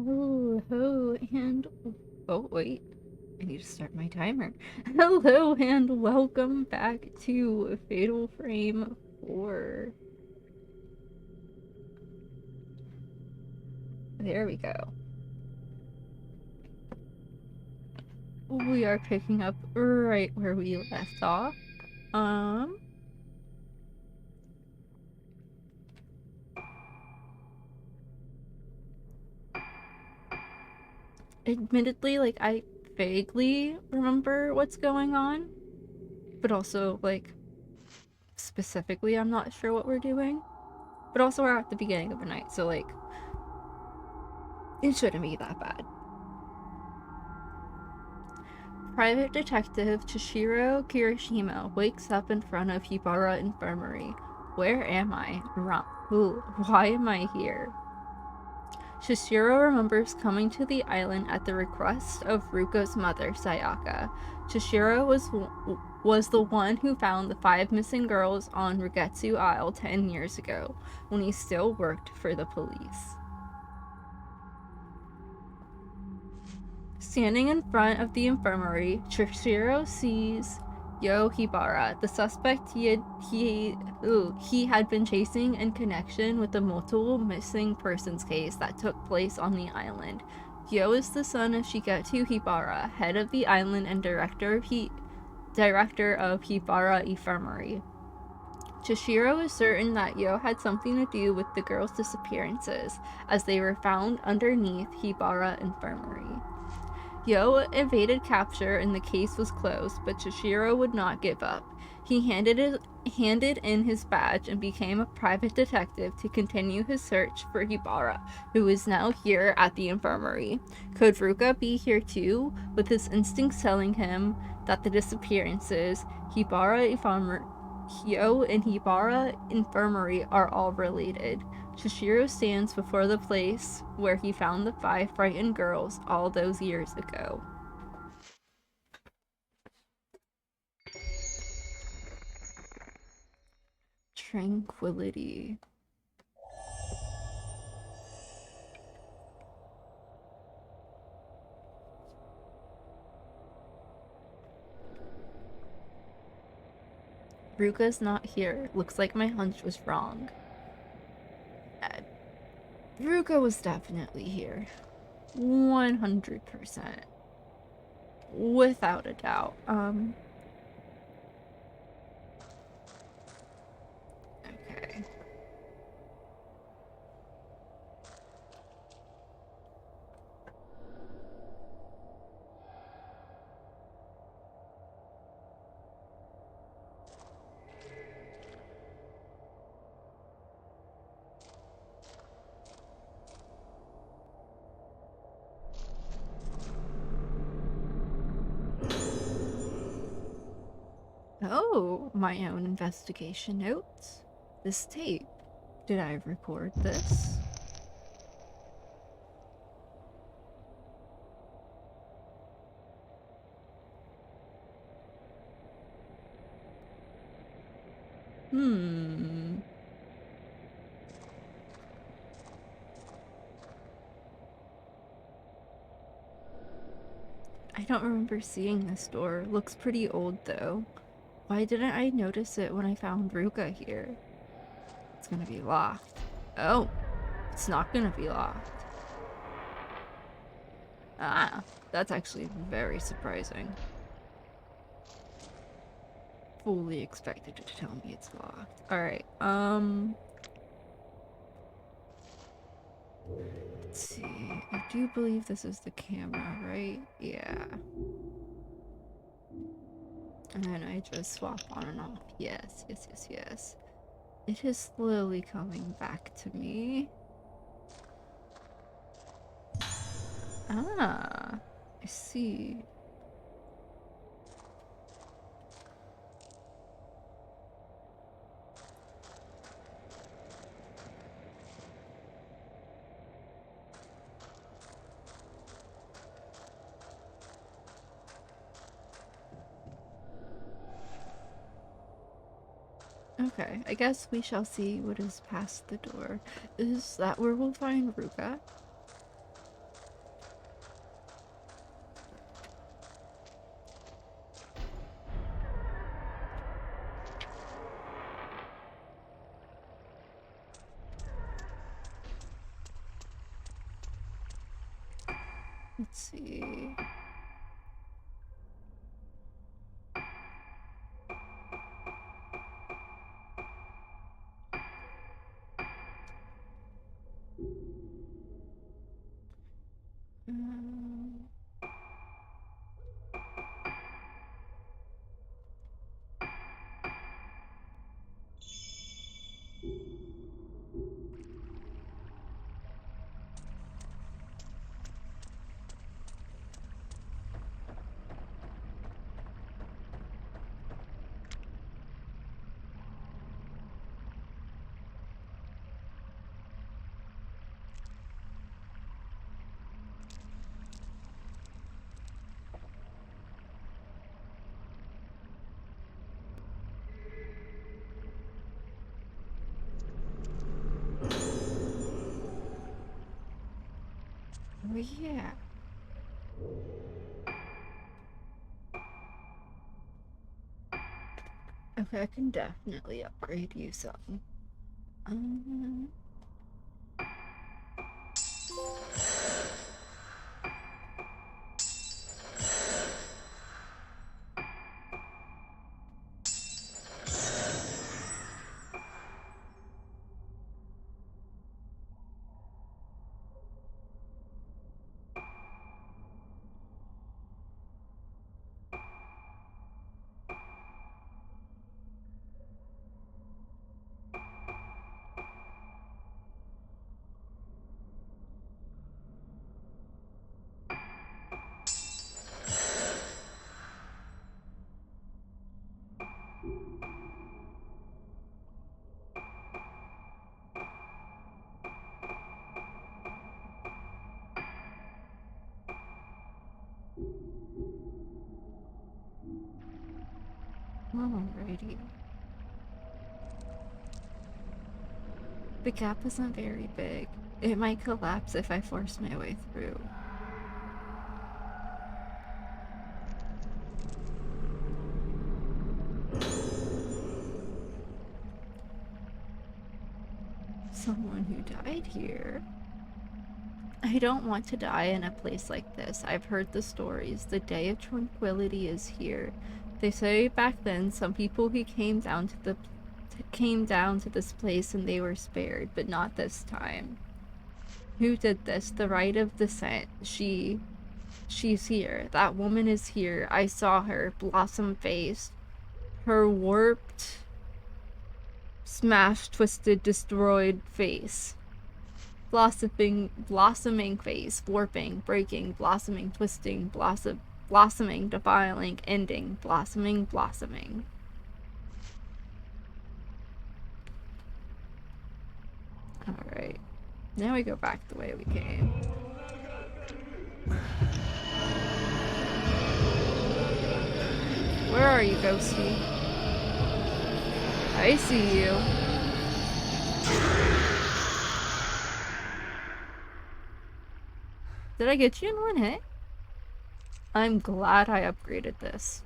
Hello, and oh wait, I need to start my timer. Hello, and welcome back to Fatal Frame 4. There we go. We are picking up right where we left off. Um, Admittedly, like, I vaguely remember what's going on, but also, like, specifically, I'm not sure what we're doing. But also, we're at the beginning of the night, so, like, it shouldn't be that bad. Private Detective Chishiro Kirishima wakes up in front of Hibara Infirmary. Where am I? Why am I here? Chishiro remembers coming to the island at the request of Ruko's mother, Sayaka. Chishiro was the one who found the 5 missing girls on Rugetsu Isle 10 years ago, when he still worked for the police. Standing in front of the infirmary, Chishiro sees Yo Hibara, the suspect he had been chasing in connection with the multiple missing persons case that took place on the island. Yo is the son of Shigeru Hibara, head of the island and director of Hibara Infirmary. Chishiro is certain that Yo had something to do with the girls' disappearances, as they were found underneath Hibara Infirmary. Yo evaded capture and the case was closed, but Chishiro would not give up. He handed in his badge and became a private detective to continue his search for Hibara, who is now here at the infirmary. Could Ruka be here too, with his instincts telling him that the disappearances, Yo and Hibara Infirmary are all related? Chishiro stands before the place where he found the 5 frightened girls all those years ago. Tranquility. Ruka's not here. Looks like my hunch was wrong. Ruka was definitely here. 100%. Without a doubt. Okay. Oh, my own investigation notes. This tape. Did I record this? Hmm. I don't remember seeing this door. Looks pretty old though. Why didn't I notice it when I found Ruka here? It's gonna be locked. Oh, it's not gonna be locked. Ah, that's actually very surprising. Fully expected it to tell me it's locked. Alright, let's see. I do believe this is the camera, right? Yeah. And then I just swap on and off. Yes, yes, yes, yes. It is slowly coming back to me. Ah, I see. Okay, I guess we shall see what is past the door. Is that where we'll find Ruka? Let's see. Um, oh yeah. Okay, I can definitely upgrade you some. Um, alrighty. The gap isn't very big. It might collapse if I force my way through. Someone who died here. I don't want to die in a place like this. I've heard the stories. The day of tranquility is here. They say back then some people who came down to this place and they were spared, but not this time. Who did this? The right of descent. She's here. That woman is here. I saw her, blossom faced. Her warped, smashed, twisted, destroyed face. Blossoming face, warping, breaking, blossoming, twisting, blossoming, defiling, ending, blossoming. Alright. Now we go back the way we came. Where are you, Ghostie? I see you. Did I get you in one hit? I'm glad I upgraded this.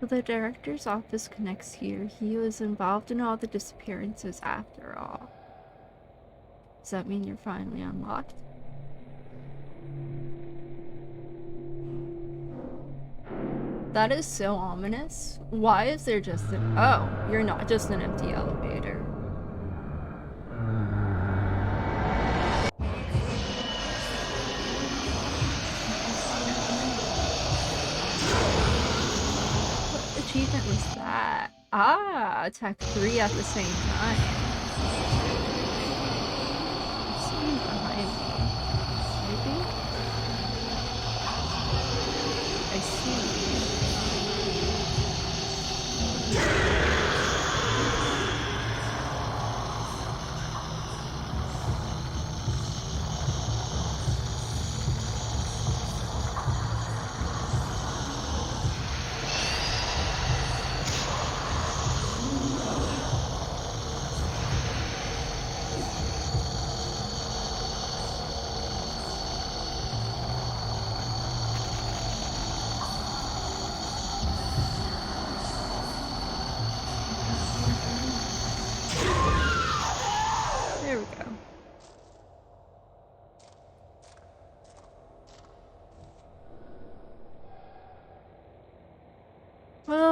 The director's office connects here. He was involved in all the disappearances after all. Does that mean you're finally unlocked? That is so ominous. Why is there just an— oh, you're not just an empty elevator. What achievement was that? Ah, attack 3 at the same time. Someone behind me. Maybe? I see.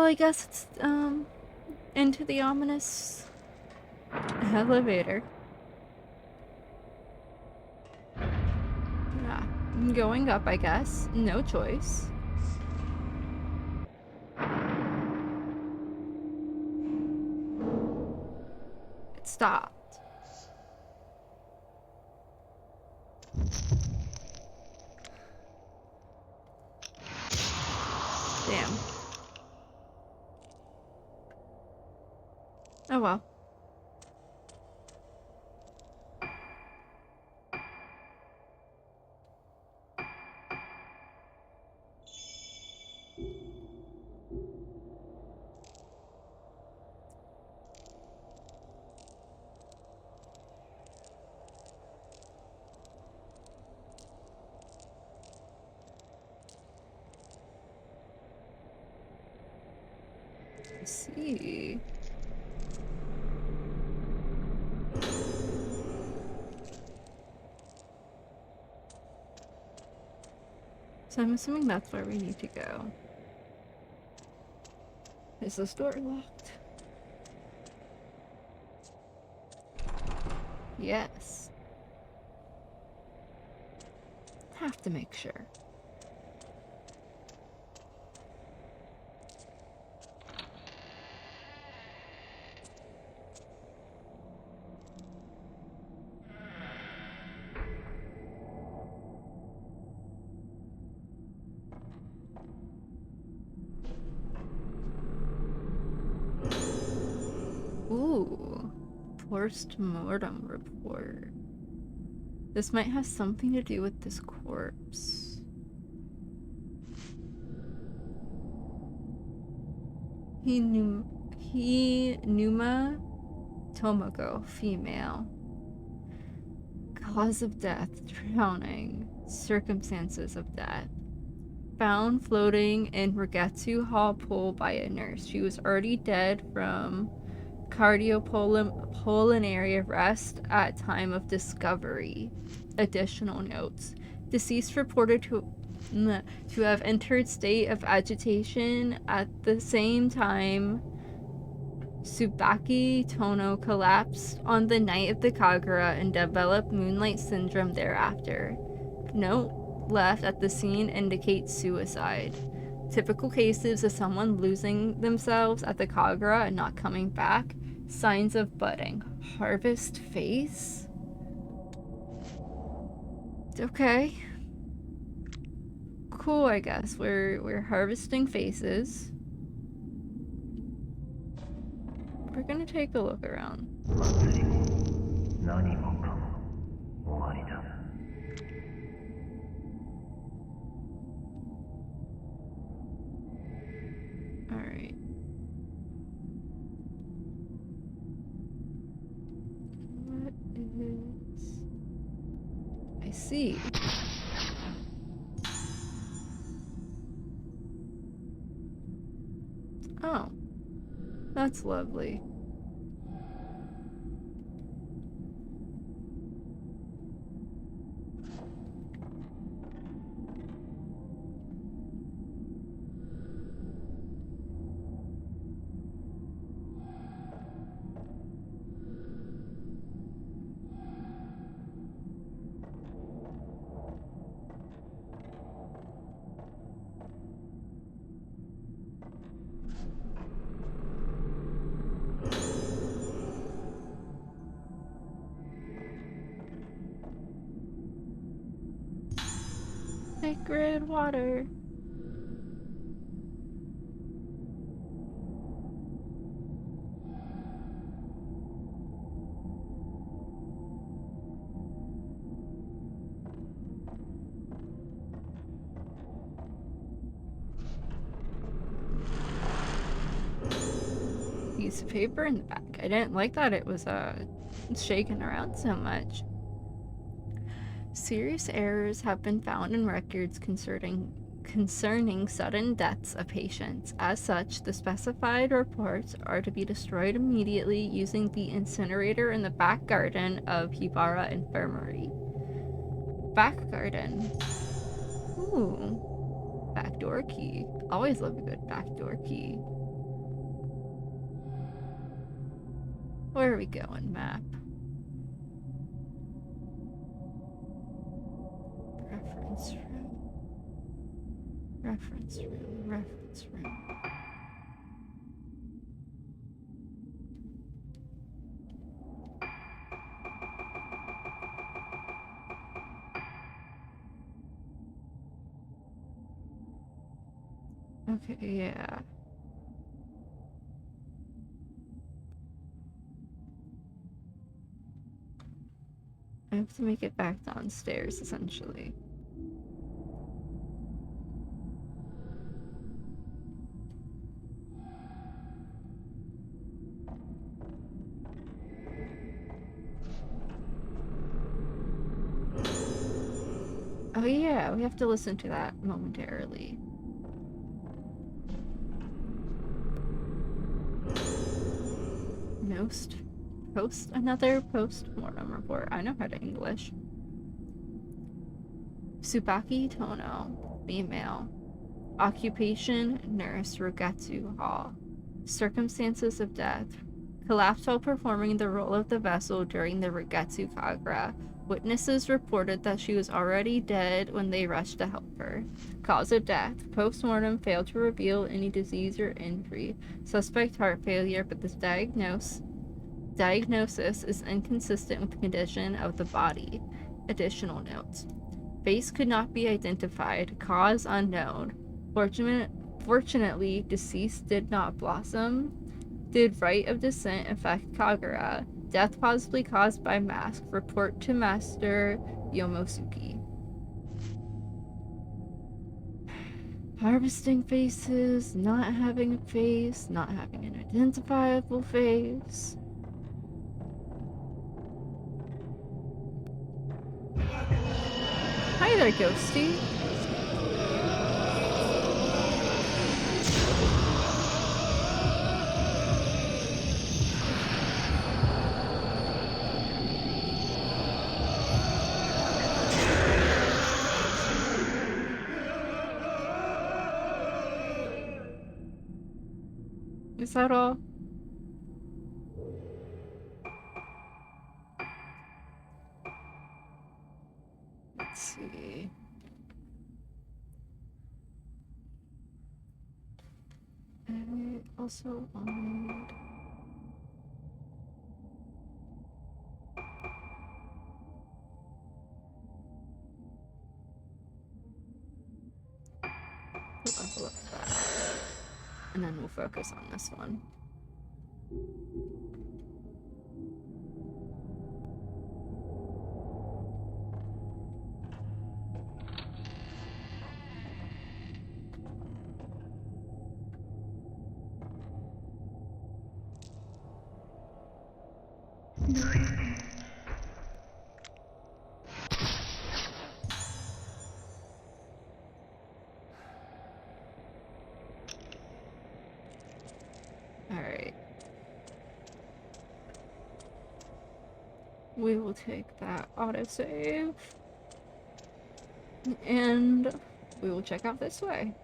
Well, I guess it's, into the ominous elevator. Yeah, going up, I guess. No choice. It stopped. Damn. Oh well. I see. So I'm assuming that's where we need to go. Is this door locked? Yes. Have to make sure. Ooh. Post-mortem report. This might have something to do with this corpse. Numa Tomoko, female. Cause of death, drowning. Circumstances of death. Found floating in Regetsu Hall pool by a nurse. She was already dead from cardiopulmonary arrest at time of discovery. Additional notes. Deceased reported to have entered state of agitation at the same time Tsubaki Tono collapsed on the night of the Kagura and developed moonlight syndrome thereafter. Note left at the scene indicates suicide. Typical cases of someone losing themselves at the Kagura and not coming back. Signs of budding. Harvest face? Okay. Cool, I guess. We're harvesting faces. We're gonna take a look around. Alright. What is... I see. Oh. That's lovely. Sacred water. Piece of paper in the back. I didn't like that it was shaking around so much. Serious errors have been found in records concerning sudden deaths of patients. As such, the specified reports are to be destroyed immediately using the incinerator in the back garden of Hibara Infirmary. Back garden. Ooh. Backdoor key. Always love a good backdoor key. Where are we going, map? Reference room. Reference room. Reference room. Okay, yeah. I have to make it back downstairs, essentially. Oh yeah, we have to listen to that momentarily. Another post-mortem report. I know how to English. Tsubaki Tono, female. Occupation, nurse, Rugetsu Hall. Circumstances of death. Collapsed while performing the role of the vessel during the Rugetsu Kagura. Witnesses reported that she was already dead when they rushed to help her. Cause of death. Post-mortem failed to reveal any disease or injury. Suspect heart failure, but this diagnosis is inconsistent with the condition of the body. Additional notes. Face could not be identified. Cause unknown. Fortunately, deceased did not blossom. Did right of descent affect Kagura? Death possibly caused by mask. Report to Master Yomosuke. Harvesting faces, not having a face, not having an identifiable face. Hi there, Ghostie. Is that all? Let's see. I also wanted... level up that. And then we'll focus on this one. Alright. We will take that autosave. And we will check out this way.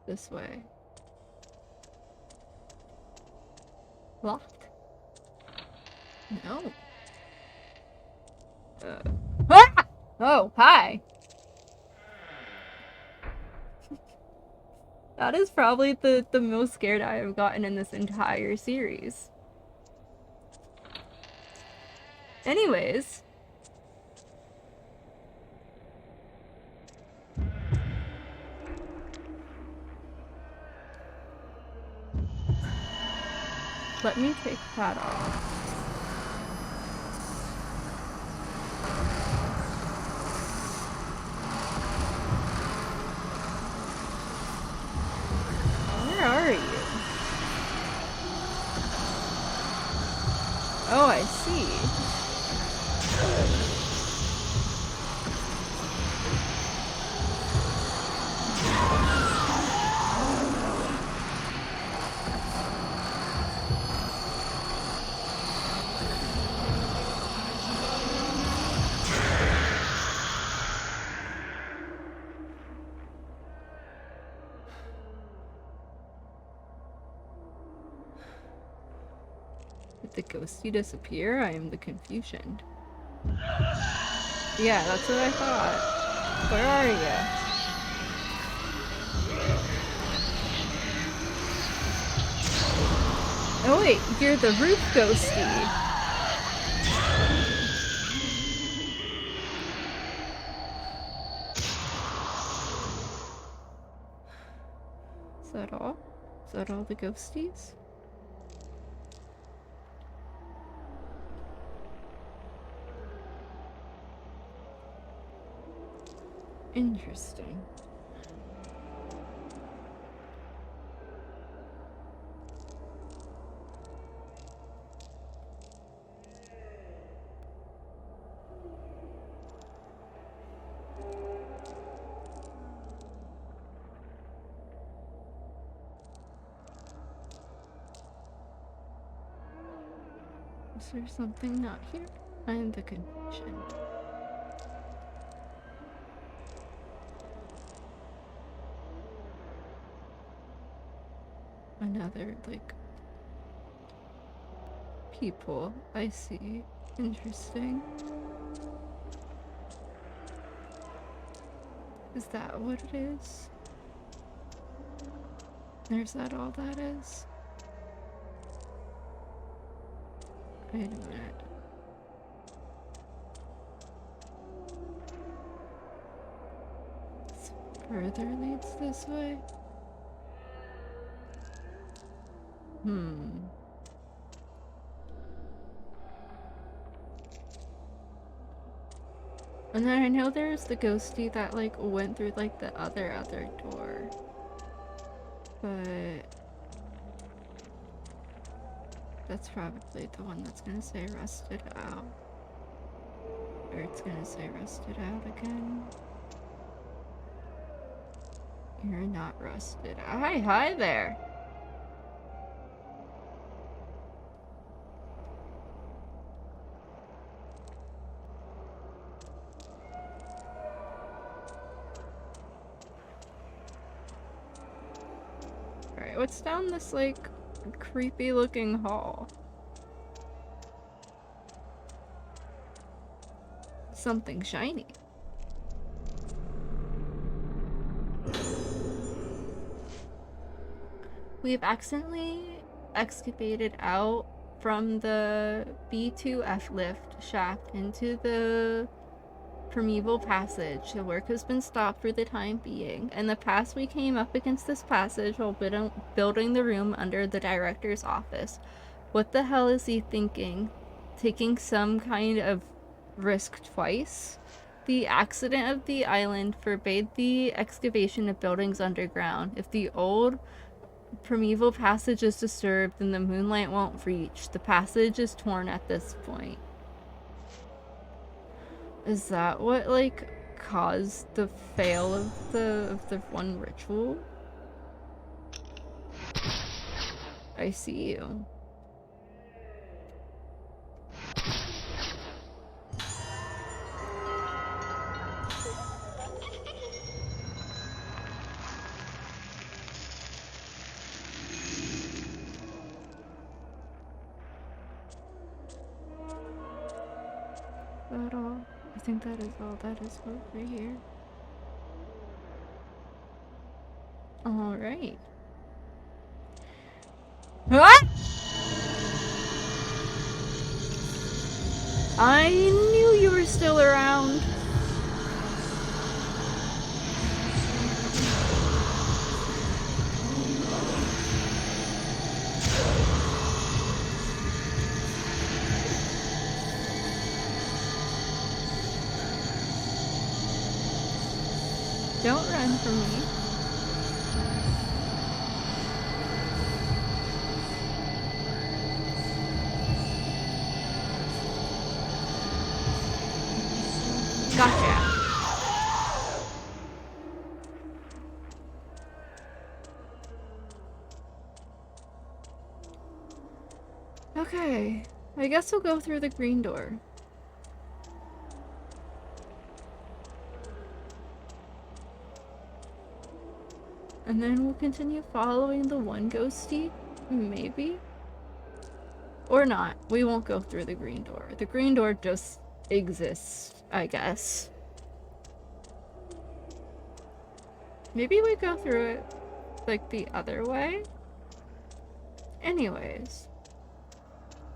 This way. Locked? No. Ah! Oh, hi! That is probably the most scared I have gotten in this entire series. Anyways. Let me take that off. Where are you? Oh, I see. ghostie disappear? I am the confusion. Yeah, that's what I thought. Where are you? Oh wait, you're the roof ghostie. Is that all? Is that all the ghosties? Interesting. Is there something not here? I am the confusion. Another, like, people. I see. Interesting. Is that what it is? Is that all that is? Wait a minute. This further leads this way? And then I know there's the ghostie that, like, went through, like, the other door. But that's probably the one that's gonna say rusted out. Or it's gonna say rusted out again. You're not rusted. Hi there. Alright, what's down this, like, creepy looking hall? Something shiny. We've accidentally excavated out from the B2F lift shaft into the primeval passage. The work has been stopped for the time being. In the past, we came up against this passage while building the room under the director's office. What the hell is he thinking? Taking some kind of risk twice? The accident of the island forbade the excavation of buildings underground. If the old primeval passage is disturbed, then the moonlight won't reach. The passage is torn at this point. Is that what, like, caused the fail of the one ritual? I see you. Is that all? I think that is all that is over here. Alright. What? I knew you were still around. Don't run from me. Gotcha. Okay, I guess we'll go through the green door. And then we'll continue following the one ghostie? Maybe? Or not. We won't go through the green door. The green door just exists, I guess. Maybe we go through it, like, the other way? Anyways.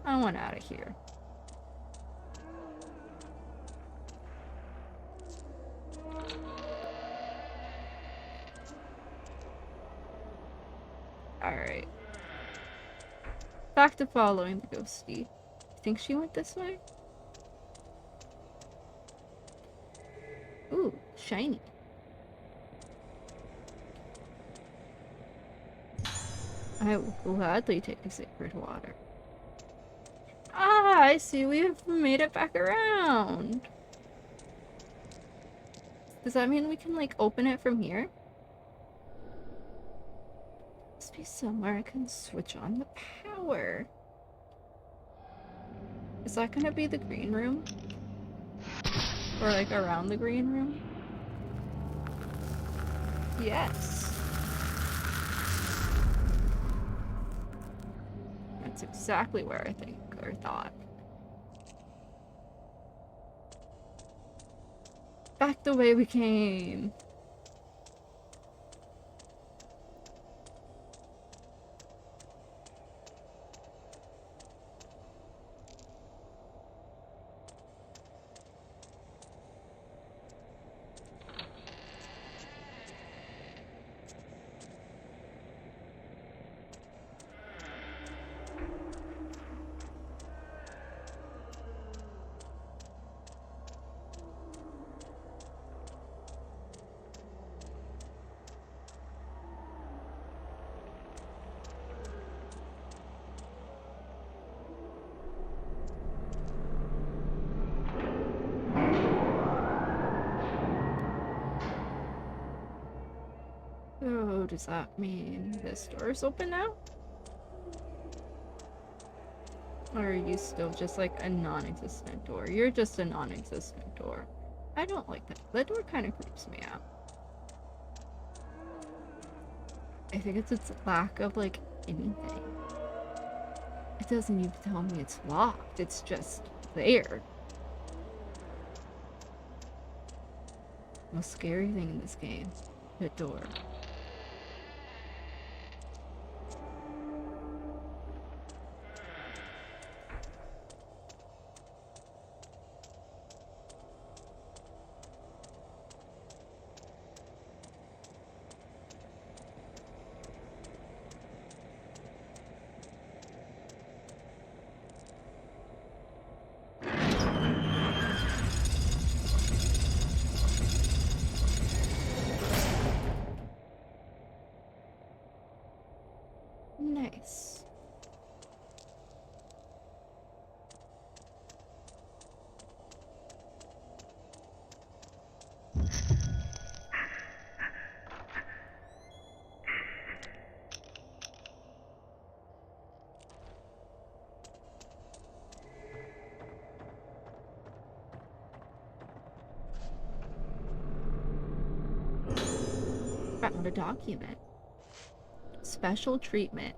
I want out of here. Alright. Back to following the ghostie. You think she went this way? Ooh, shiny. I will gladly take the sacred water. Ah, I see we've made it back around. Does that mean we can, like, open it from here? Must be somewhere I can switch on the power. Is that gonna be the green room? Or, like, around the green room? Yes. That's exactly where I think or thought. Back the way we came. Oh, does that mean this door's open now? Or are you still just like a non-existent door? You're just a non-existent door. I don't like that. That door kind of creeps me out. I think it's its lack of like anything. It doesn't even tell me it's locked. It's just there. Most scary thing in this game. The door. Nice. Found a document. Special treatment.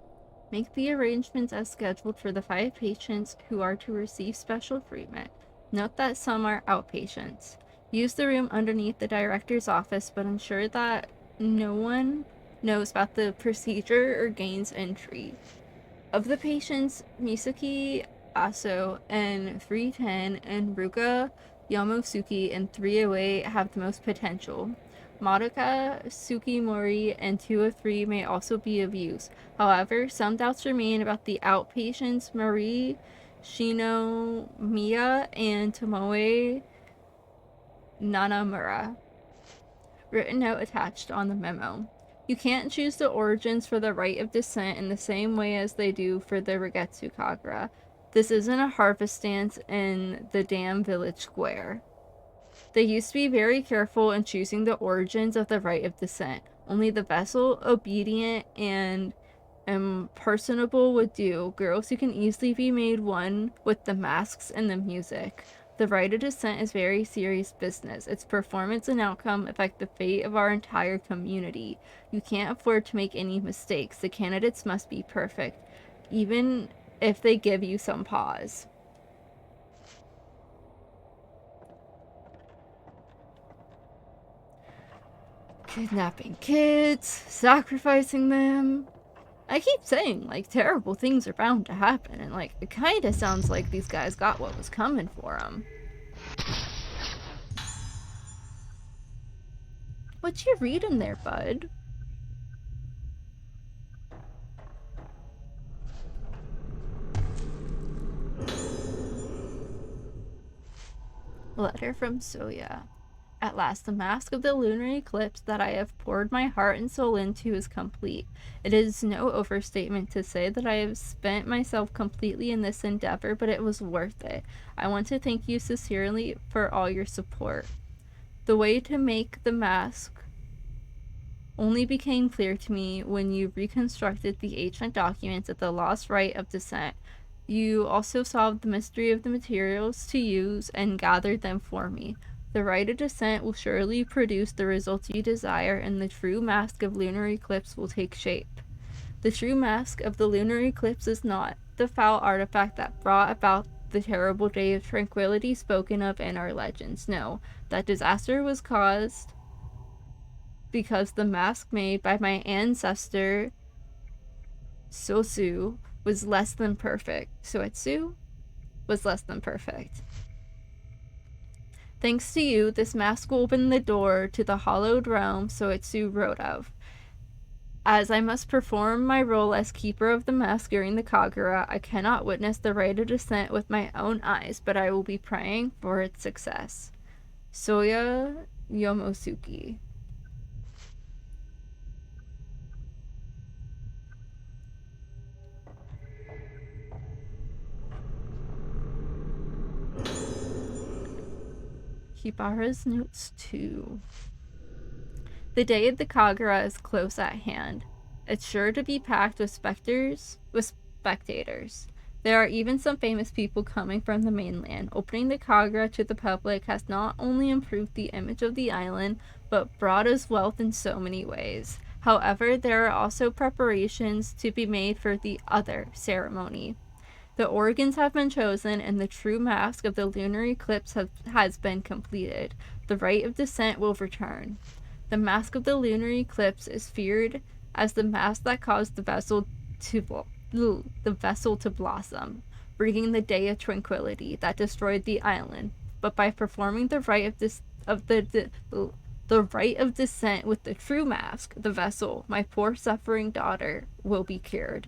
Make the arrangements as scheduled for the 5 patients who are to receive special treatment. Note that some are outpatients. Use the room underneath the director's office, but ensure that no one knows about the procedure or gains entry. Of the patients, Misaki Aso and 310 and Ruka Yamosuke and 308 have the most potential. Madoka Tsukimori and 203 may also be of use. However, some doubts remain about the outpatients Marie Shinomiya and Tomoe Nanamura. Written note attached on the memo. You can't choose the origins for the rite of descent in the same way as they do for the Rigetsu Kagura. This isn't a harvest dance in the damn village square. They used to be very careful in choosing the origins of the rite of descent. Only the vessel, obedient, and impersonable would do. Girls who can easily be made one with the masks and the music. The rite of descent is very serious business. Its performance and outcome affect the fate of our entire community. You can't afford to make any mistakes. The candidates must be perfect. Even if they give you some pause. Kidnapping kids, sacrificing them. I keep saying, like, terrible things are bound to happen, and, like, it kinda sounds like these guys got what was coming for them. What you reading there, bud? Letter from Soya. At last, the mask of the lunar eclipse that I have poured my heart and soul into is complete. It is no overstatement to say that I have spent myself completely in this endeavor, but it was worth it. I want to thank you sincerely for all your support. The way to make the mask only became clear to me when you reconstructed the ancient documents of the lost rite of descent. You also solved the mystery of the materials to use and gathered them for me. The rite of descent will surely produce the results you desire, and the true mask of lunar eclipse will take shape. The true mask of the lunar eclipse is not the foul artifact that brought about the terrible day of tranquility spoken of in our legends. No, that disaster was caused because the mask made by my ancestor Soetsu was less than perfect. Soetsu was less than perfect. Thanks to you, this mask will open the door to the hallowed realm Soetsu wrote of. As I must perform my role as keeper of the mask during the Kagura, I cannot witness the rite of descent with my own eyes, but I will be praying for its success. Soya Yomosuke. Hibara's notes 2. The day of the Kagura is close at hand. It's sure to be packed with spectators. There are even some famous people coming from the mainland. Opening the Kagura to the public has not only improved the image of the island, but brought us wealth in so many ways. However, there are also preparations to be made for the other ceremony. The organs have been chosen, and the true mask of the lunar eclipse has been completed. The rite of descent will return. The mask of the lunar eclipse is feared as the mask that caused the vessel to blossom, bringing the day of tranquility that destroyed the island. But by performing the rite the rite of descent with the true mask, the vessel, my poor suffering daughter, will be cured.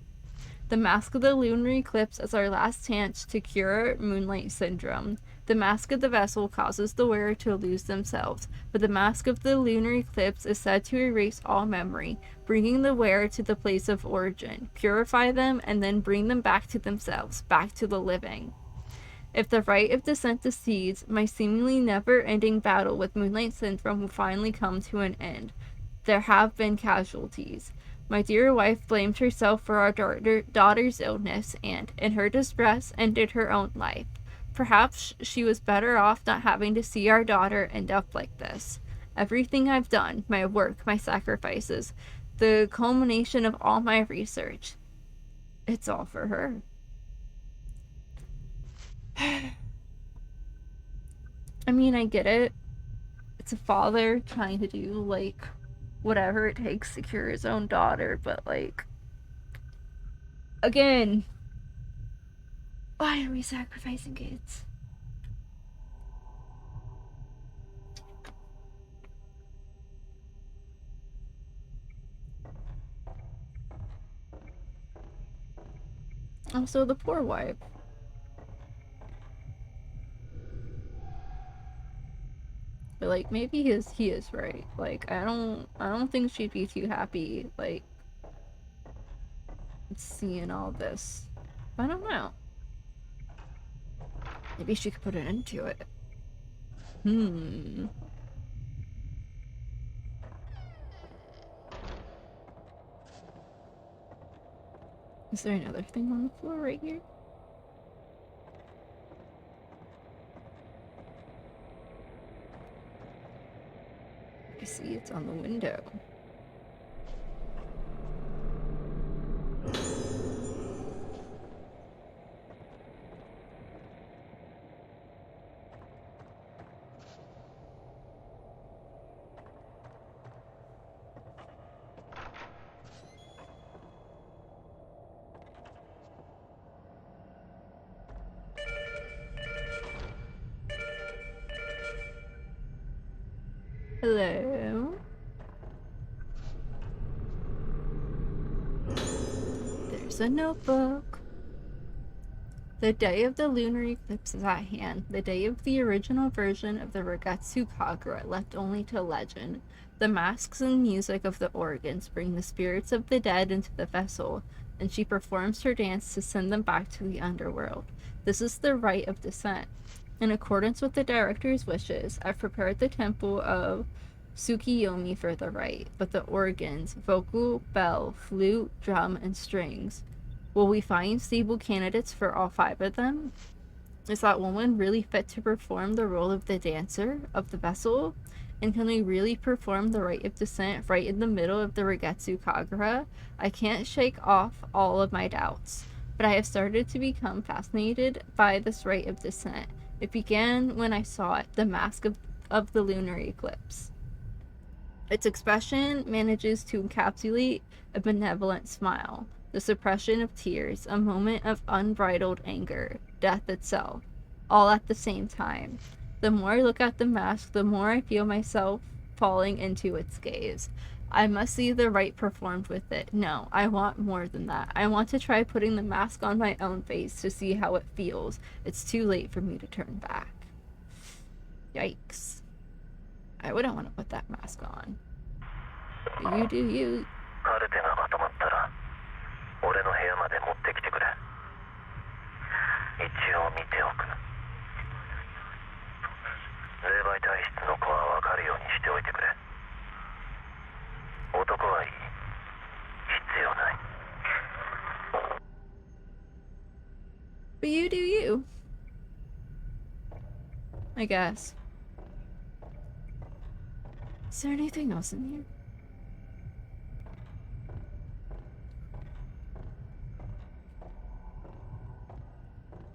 The mask of the lunar eclipse is our last chance to cure moonlight syndrome. The mask of the vessel causes the wearer to lose themselves, but the mask of the lunar eclipse is said to erase all memory, bringing the wearer to the place of origin, purify them, and then bring them back to themselves, back to the living. If the rite of descent succeeds, my seemingly never-ending battle with moonlight syndrome will finally come to an end. There have been casualties. My dear wife blamed herself for our daughter's illness and, in her distress, ended her own life. Perhaps she was better off not having to see our daughter end up like this. Everything I've done, my work, my sacrifices, the culmination of all my research, it's all for her. I mean, I get it. It's a father trying to do, like, whatever it takes to cure his own daughter, but, like, again, why are we sacrificing kids? Also, the poor wife. But, like, maybe he is right. Like, I don't think she'd be too happy, like, seeing all this. I don't know. Maybe she could put an end to it. Is there another thing on the floor right here? I see it's on the window. Hello. There's a notebook. The day of the lunar eclipse is at hand, the day of the original version of the Regetsu Kagura, left only to legend. The masks and music of the organs bring the spirits of the dead into the vessel, and she performs her dance to send them back to the underworld. This is the rite of descent. In accordance with the director's wishes, I've prepared the temple of Tsukiyomi for the rite, but the organs, vocal, bell, flute, drum, and strings, will we find stable candidates for all 5 of them? Is that woman really fit to perform the role of the dancer of the vessel? And can we really perform the rite of descent right in the middle of the Regetsu Kagura? I can't shake off all of my doubts, but I have started to become fascinated by this rite of descent. It began when I saw it, the mask of the lunar eclipse. Its expression manages to encapsulate a benevolent smile, the suppression of tears, a moment of unbridled anger, death itself, all at the same time. The more I look at the mask, the more I feel myself falling into its gaze. I must see the rite performed with it. No, I want more than that. I want to try putting the mask on my own face to see how it feels. It's too late for me to turn back. Yikes. I wouldn't want to put that mask on. You do you. カルテがまとまったら俺の部屋まで持ってきてくれ。一応見ておく。霊媒体質の子は分かるようにしておいてくれ。男はいい。必要ない。 But you do you. I guess. Is there anything else in here?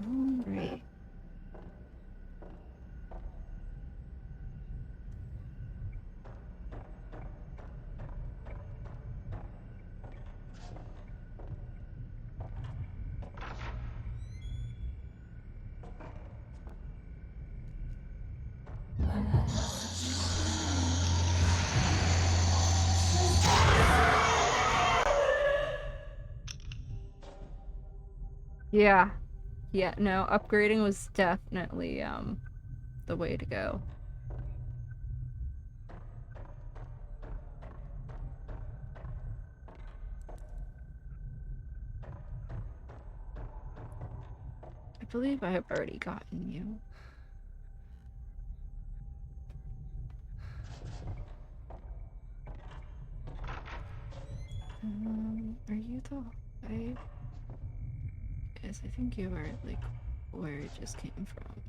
Alright. Yeah. Yeah, no, upgrading was definitely, the way to go. I believe I have already gotten you. Are you the I Yes, I think you are, like, where it just came from.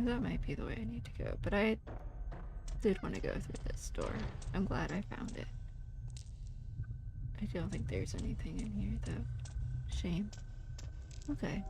That might be the way I need to go, but I did want to go through this door. I'm glad I found it. I don't think there's anything in here, though. Shame. Okay.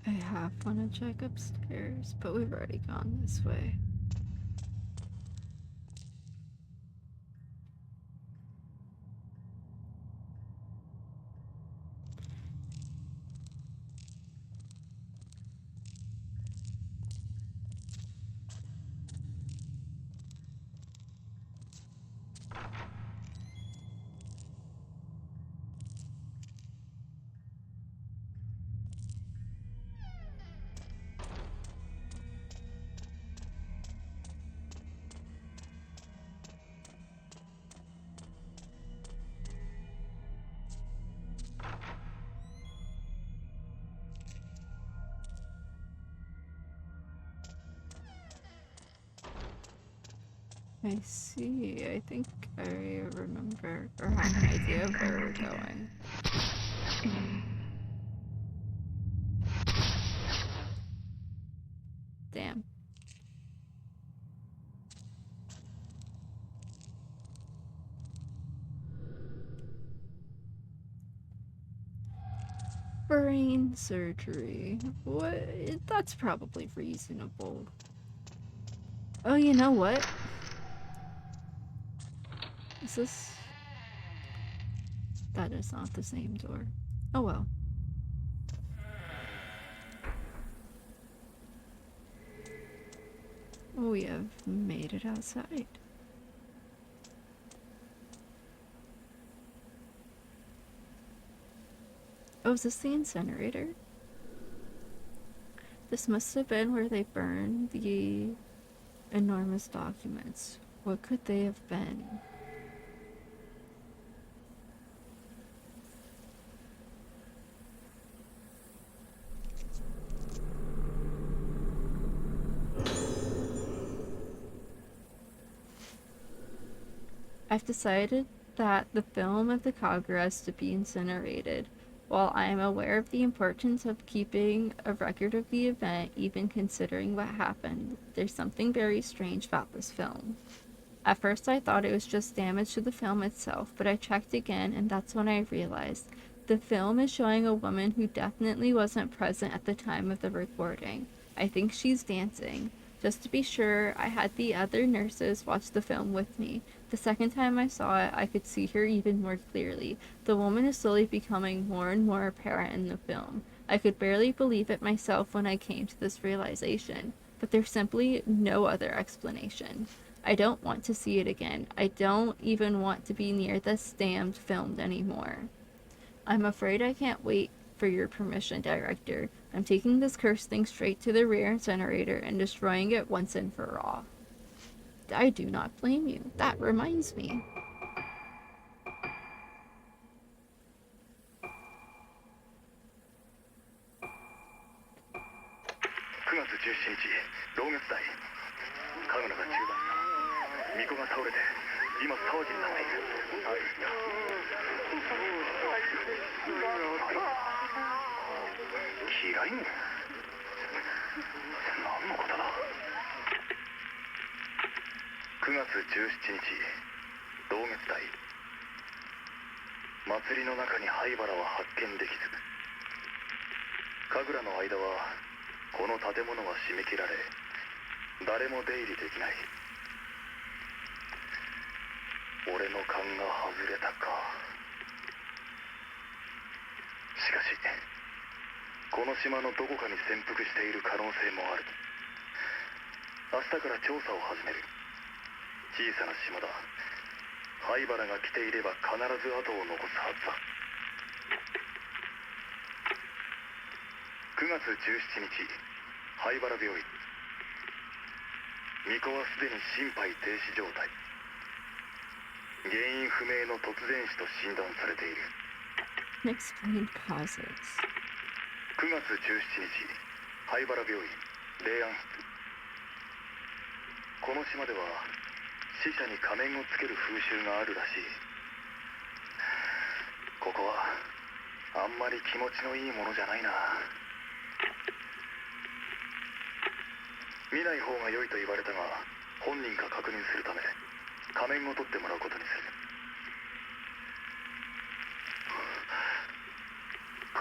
I half want to check upstairs, but we've already gone this way. I see. I think I remember or have an idea of where we're going. Damn. Brain surgery. What? That's probably reasonable. Oh, you know what? Is this... That is not the same door. Oh well. We have made it outside. Oh, is this the incinerator? This must have been where they burned the enormous documents. What could they have been? I've decided that the film of the Kagura is to be incinerated. While I am aware of the importance of keeping a record of the event, even considering what happened, there's something very strange about this film. At first I thought it was just damage to the film itself, but I checked again and that's when I realized the film is showing a woman who definitely wasn't present at the time of the recording. I think she's dancing. Just to be sure, I had the other nurses watch the film with me. The second time I saw it, I could see her even more clearly. The woman is slowly becoming more and more apparent in the film. I could barely believe it myself when I came to this realization, but there's simply no other explanation. I don't want to see it again. I don't even want to be near this damned film anymore. I'm afraid I can't wait for your permission, Director. I'm taking this cursed thing straight to the rear incinerator and destroying it once and for all. I do not blame you. That reminds me. 9月17日同月祭神楽が中断した巫女が倒れて今騒ぎになっている嫌いね何のことだ9月17日同月祭祭りの中に灰原は発見できず神楽の間はこの建物は締め切られ誰も出入りできない俺の勘が外れたかしかしこの島のどこかに潜伏している可能性もある明日から調査を始める小さな島だ灰原が来ていれば必ず後を残すはずだ9月17日灰原病院巫女はすでに心肺停止状態原因不明の突然死と診断されている Unexplained causes. 9月17日灰原病院霊安室この島では死者に仮面をつける風習があるらしいここはあんまり気持ちのいいものじゃないな見ない方が良いと言われたが本人か確認するため仮面を取ってもらうことにする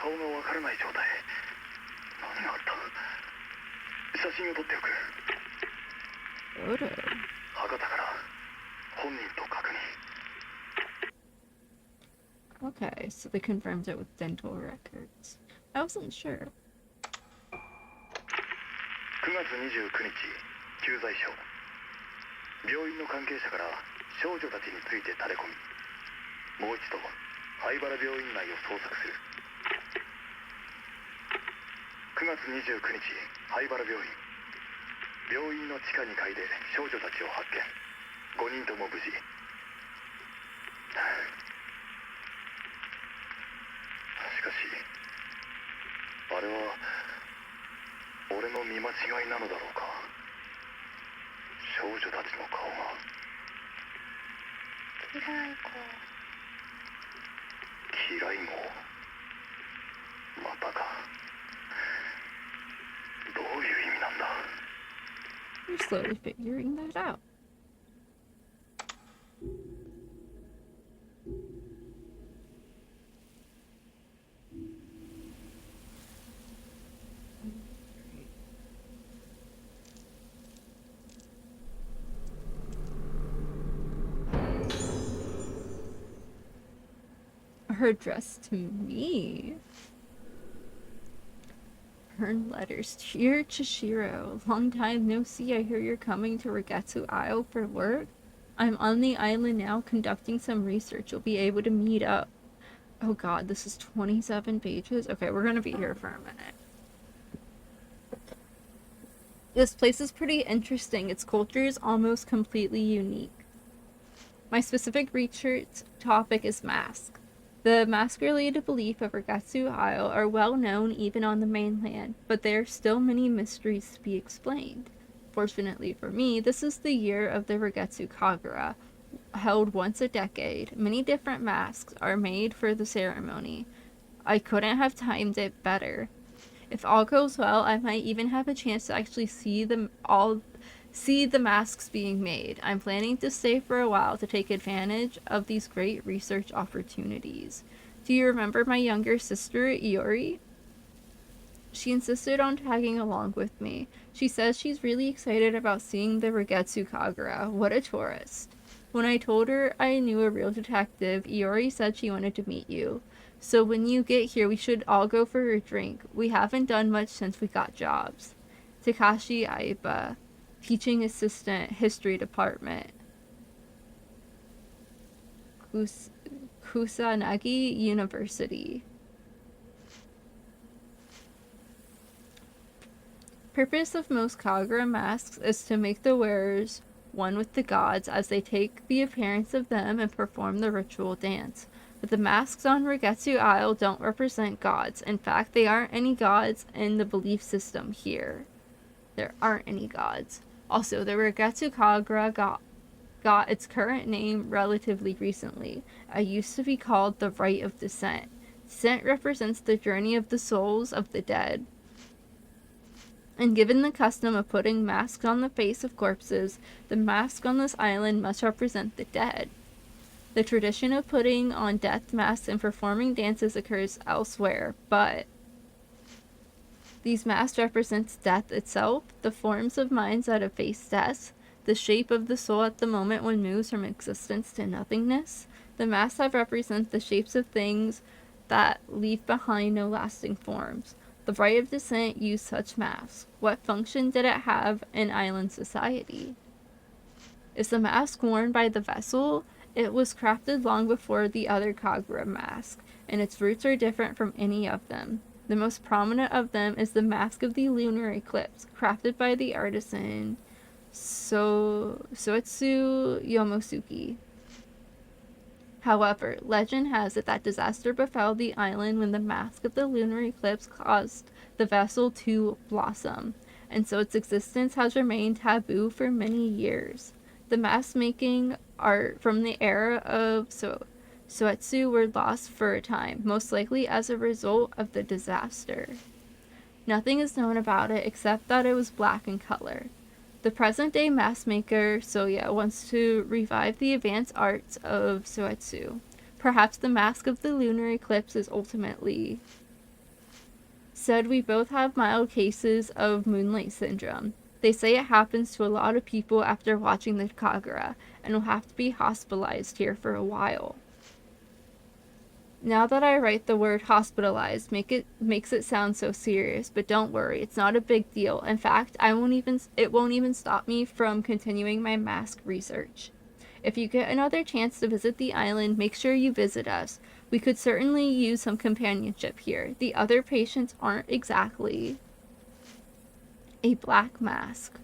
顔がわからない状態何があった写真を撮っておく Photo. 博多から本人と確認 Okay, so they confirmed it with dental records. I wasn't sure. 9月29日救済省病院の関係者から少女たちについてタレコミもう一度灰原病院内を捜索する9月29日灰原病院病院の地下2階で少女たちを発見5人とも無事しかしあれは俺の見間違いなのだろうか少女たちの顔が嫌いもまたか。どういう意味なんだ。 You're slowly figuring that out. Her address to me. Her letters. Dear Chishiro, long time no see. I hear you're coming to Regetsu Isle for work. I'm on the island now conducting some research. You'll be able to meet up. Oh god, this is 27 pages? Okay, we're gonna be here for a minute. This place is pretty interesting. Its culture is almost completely unique. My specific research topic is mask. The mask-related belief of Regetsu Isle are well known even on the mainland, but there are still many mysteries to be explained. Fortunately for me, this is the year of the Regetsu Kagura, held once a decade. Many different masks are made for the ceremony. I couldn't have timed it better. If all goes well, I might even have a chance to actually see the masks being made. I'm planning to stay for a while to take advantage of these great research opportunities. Do you remember my younger sister, Iori? She insisted on tagging along with me. She says she's really excited about seeing the Regetsu Kagura. What a tourist. When I told her I knew a real detective, Iori said she wanted to meet you. So when you get here, we should all go for a drink. We haven't done much since we got jobs. Takashi Aiba, teaching assistant, history department. Kusanagi University. Purpose of most Kagura masks is to make the wearers one with the gods as they take the appearance of them and perform the ritual dance. But the masks on Regetsu Isle don't represent gods. In fact, they aren't any gods in the belief system here. There aren't any gods. Also, the Regetsu Kagura got its current name relatively recently. It used to be called the Rite of Descent. Descent represents the journey of the souls of the dead. And given the custom of putting masks on the face of corpses, the mask on this island must represent the dead. The tradition of putting on death masks and performing dances occurs elsewhere, but these masks represent death itself, the forms of minds that have faced death, the shape of the soul at the moment when moves from existence to nothingness. The masks that represent the shapes of things that leave behind no lasting forms. The Rite of Descent used such masks. What function did it have in island society? Is the mask worn by the vessel? It was crafted long before the other Kagura mask, and its roots are different from any of them. The most prominent of them is the Mask of the Lunar Eclipse, crafted by the artisan Soetsu Yomosuke. However, legend has it that disaster befell the island when the mask of the lunar eclipse caused the vessel to blossom, and so its existence has remained taboo for many years. The mask making art from the era of Soetsu were lost for a time, most likely as a result of the disaster. Nothing is known about it except that it was black in color. The present-day mask maker, Soya, wants to revive the advanced arts of Soetsu. Perhaps the mask of the lunar eclipse is ultimately said. We both have mild cases of moonlight syndrome. They say it happens to a lot of people after watching the Kagura, and will have to be hospitalized here for a while. Now that I write the word hospitalized, makes it sound so serious, but don't worry, it's not a big deal. In fact, it won't even stop me from continuing my mask research. If you get another chance to visit the island, make sure you visit us. We could certainly use some companionship here. The other patients aren't exactly a black mask.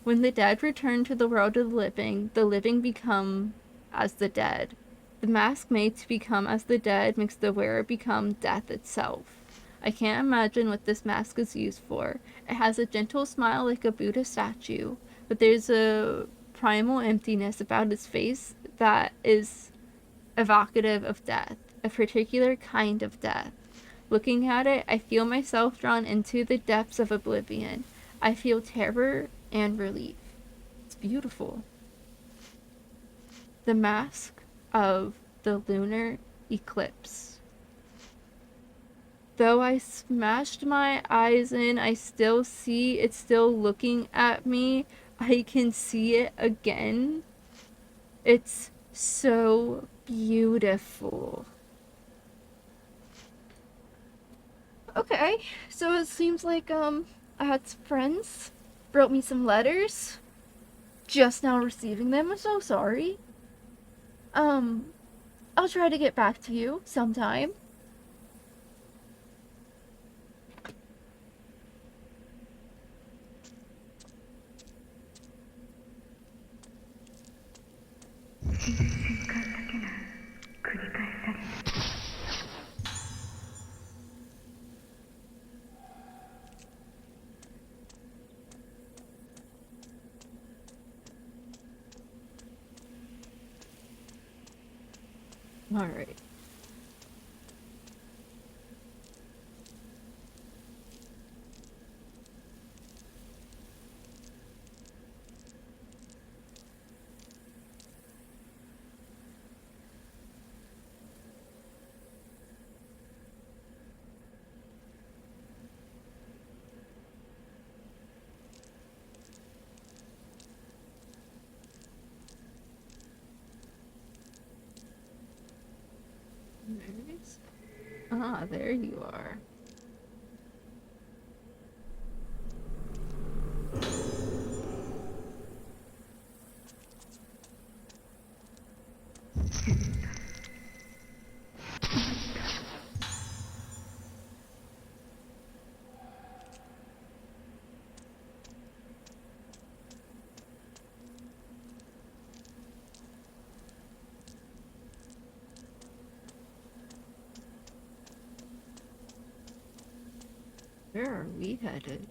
When the dead return to the world of the living become as the dead. The mask made to become as the dead makes the wearer become death itself. I can't imagine what this mask is used for. It has a gentle smile like a Buddha statue, but there's a primal emptiness about its face that is evocative of death, a particular kind of death. Looking at it, I feel myself drawn into the depths of oblivion. I feel terror and relief. It's beautiful. The mask of the lunar eclipse. Though I smashed my eyes in, I still see it still looking at me. I can see it again. It's so beautiful. Okay, so it seems like I had some friends wrote me some letters. Just now receiving them. I'm so sorry. Um, I'll try to get back to you sometime. All right. Nice. Ah, there you are. Where are we headed?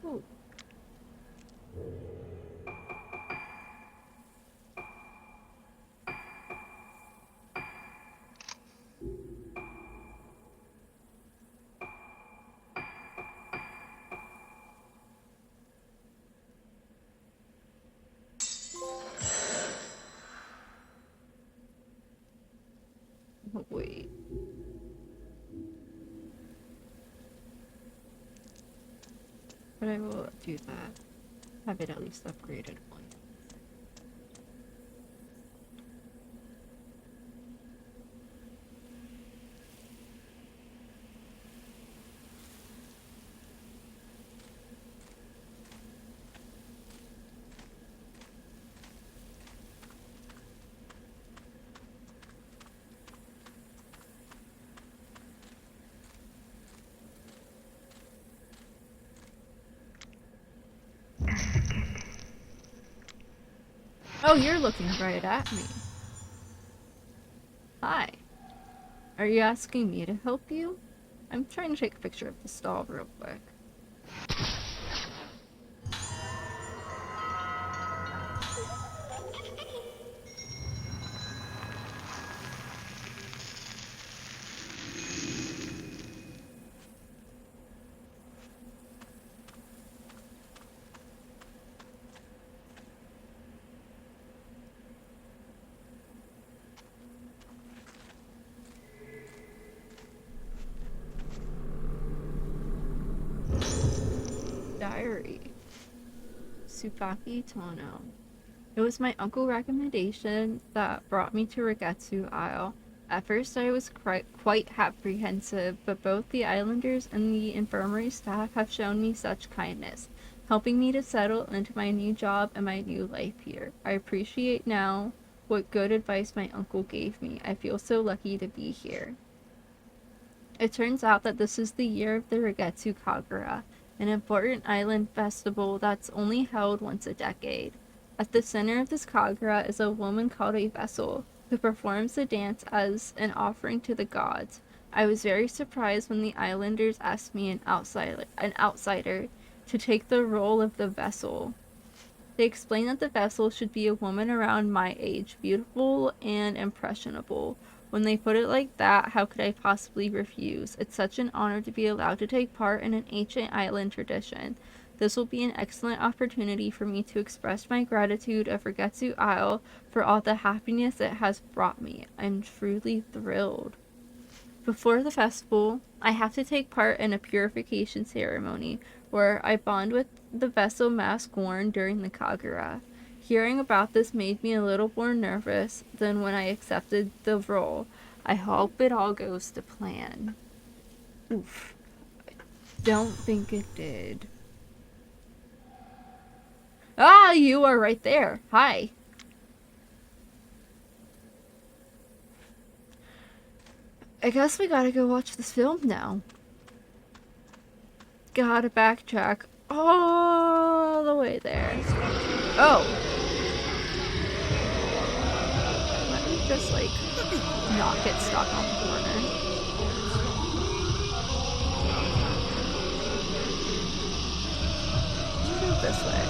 Ooh. Oh, wait. But I will do that. Have it at least upgraded one. Oh, you're looking right at me. Hi. Are you asking me to help you? I'm trying to take a picture of the stall real quick. Diary. Tsukaki Tono. It was my uncle's recommendation that brought me to Regetsu Isle. At first, I was quite apprehensive, but both the islanders and the infirmary staff have shown me such kindness. helping me to settle into my new job and my new life here. I appreciate now what good advice my uncle gave me. I feel so lucky to be here. It turns out that this is the year of the Rigetsu Kagura, an important island festival that's only held once a decade. At the center of this Kagura is a woman called a vessel, who performs the dance as an offering to the gods. I was very surprised when the islanders asked me, an outsider, to take the role of the vessel. They explained that the vessel should be a woman around my age, beautiful and impressionable. When they put it like that, how could I possibly refuse? It's such an honor to be allowed to take part in an ancient island tradition. This will be an excellent opportunity for me to express my gratitude of Rigetsu Isle for all the happiness it has brought me. I'm truly thrilled. Before the festival, I have to take part in a purification ceremony where I bond with the vessel mask worn during the Kagura. Hearing about this made me a little more nervous than when I accepted the role. I hope it all goes to plan. Oof. Don't think it did. Ah, you are right there. Hi. I guess we gotta go watch this film now. Gotta backtrack all the way there. Oh, let me just like not get stuck on the corner. Let's move this way.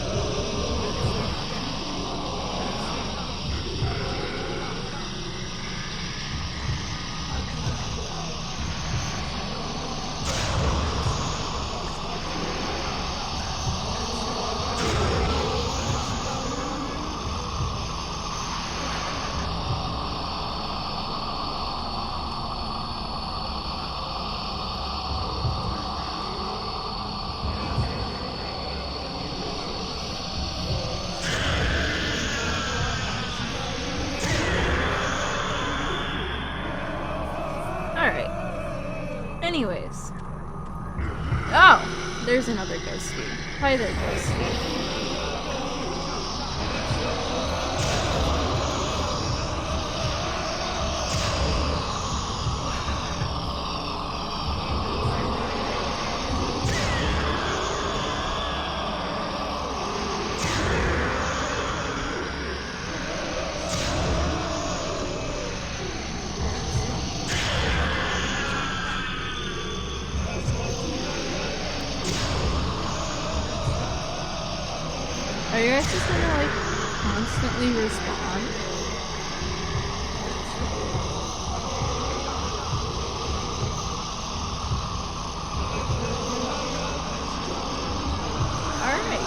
Alright. Anyways. Oh! There's another Ghostie. Hi there, Ghostie. Are you guys just gonna like constantly respond? Alright.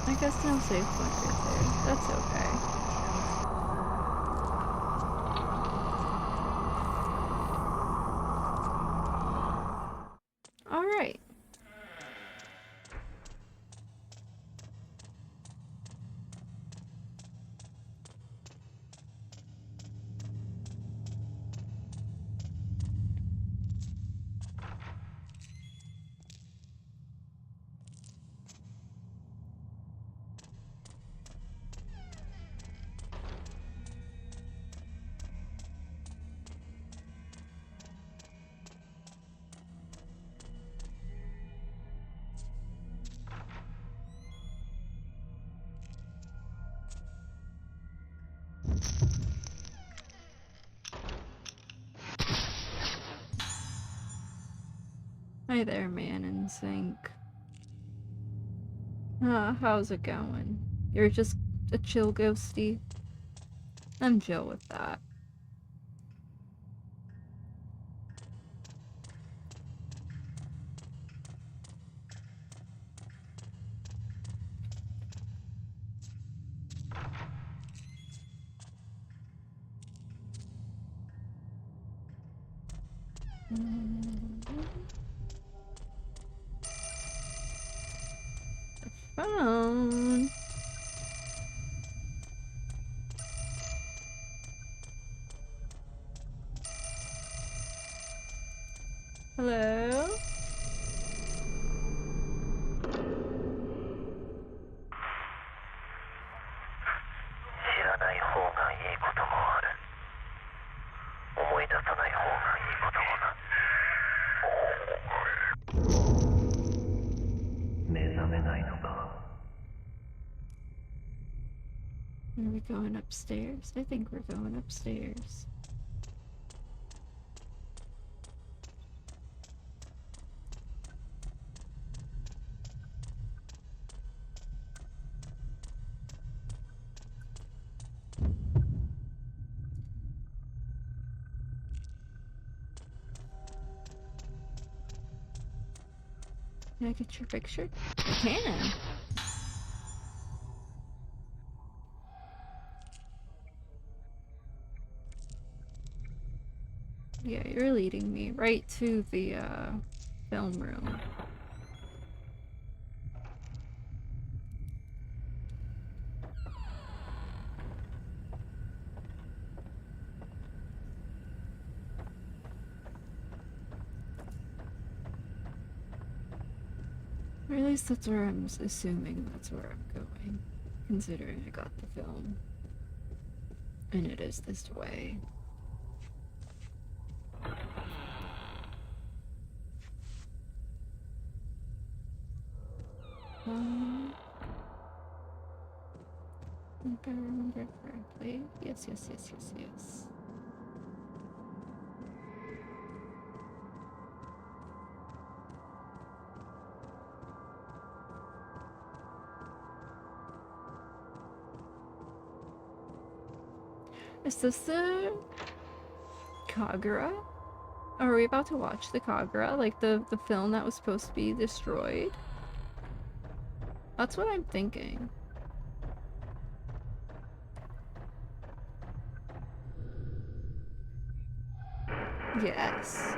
I guess no save point right there. That's okay. Alright. Hi there, man in sync. How's it going? You're just a chill ghostie? I'm chill with that. Phone. Hello? 知らない方がいいこともある。思い出さない方がいいこともな。目覚めないのか。 Are we going upstairs? I think we're going upstairs. Can I get your picture? I can. Yeah, you're leading me right to the film room. Or at least that's where I'm assuming that's where I'm going, considering I got the film. And it is this way. If I remember correctly. Yes. Is this the Kagura? Are we about to watch the Kagura? Like the film that was supposed to be destroyed? That's what I'm thinking. Yes.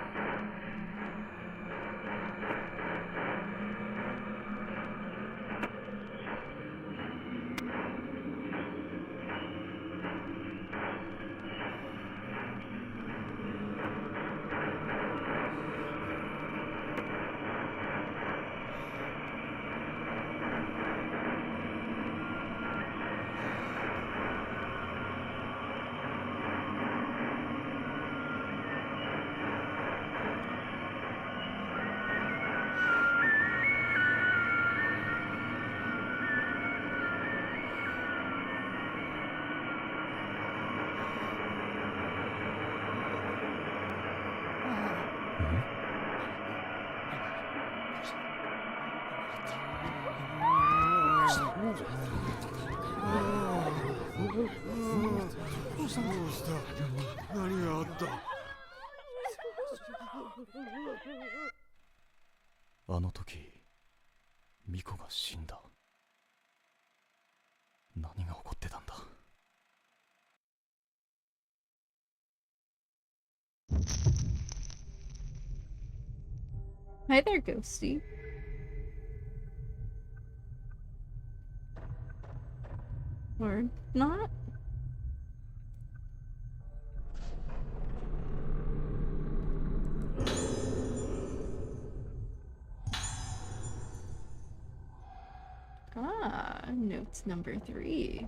Hi there, Ghostie. Or not? Notes number 3.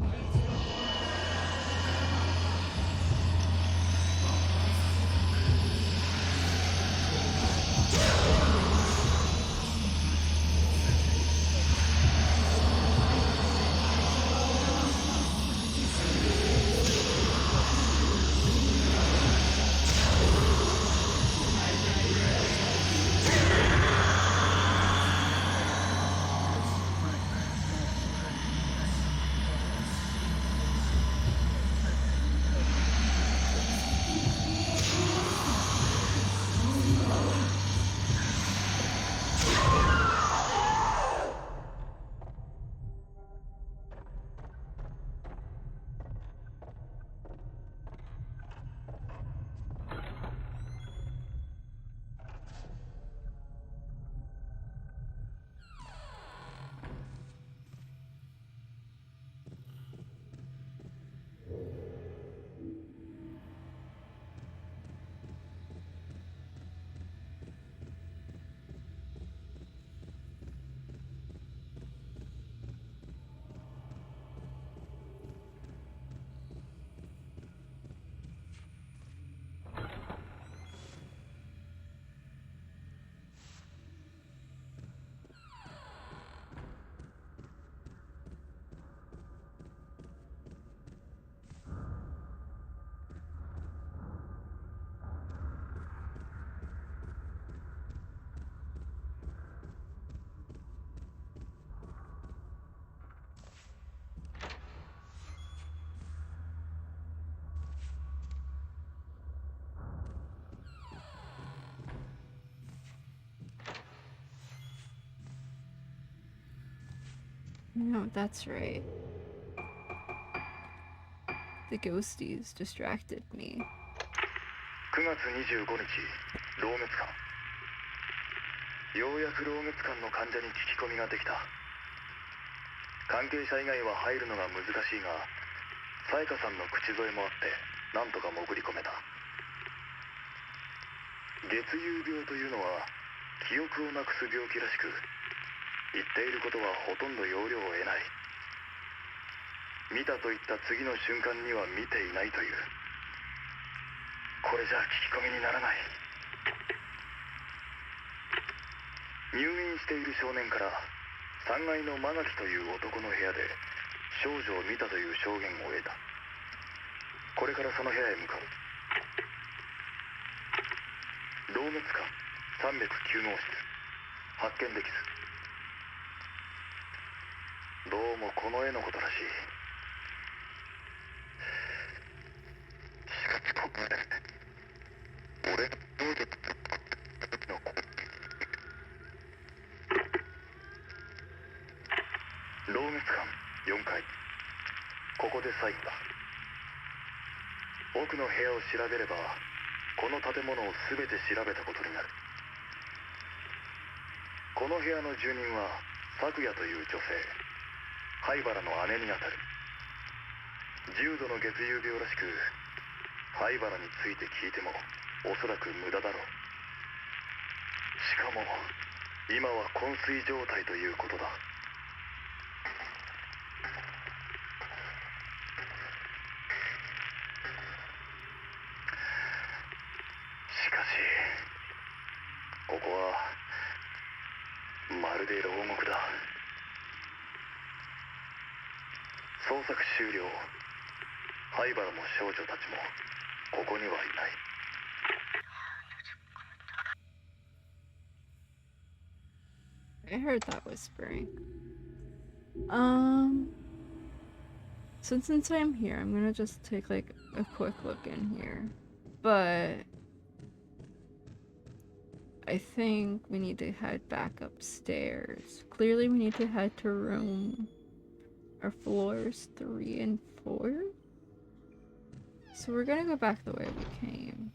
No, that's right. The ghosties distracted me. 9月25日、老月館。ようやく老月館の患者に聞き込みができた。関係者以外は入るのが難しいが、さやかさんの口添えもあってなんとか潜り込めた。月遊病というのは記憶をなくす病気らしく、言っていることはほとんど要領を得ない。見たと言った次の瞬間には見ていないという。これじゃ聞き込みにならない。入院している少年から3階の間垣という男の部屋で少女を見たという証言を得た。これからその部屋へ向かう。老月館309号室、発見できず。どうもこの絵のことらしい。しかしここで俺の能力の老月館4階、ここで最後だ。奥の部屋を調べればこの建物を全て調べたことになる。この部屋の住人は咲夜という女性、灰原の姉にあたる。重度の月遊病らしく、灰原について聞いてもおそらく無駄だろう。しかも今は昏睡状態ということだ。しかしここはまるで牢獄だ。捜索終了。灰原も少女たちもここにはいない。I heard that whispering. Since I'm here, I'm gonna just take like a quick look in here. But I think we need to head back upstairs. Clearly we need to head to room or floors 3 and 4. So we're gonna go back the way we came.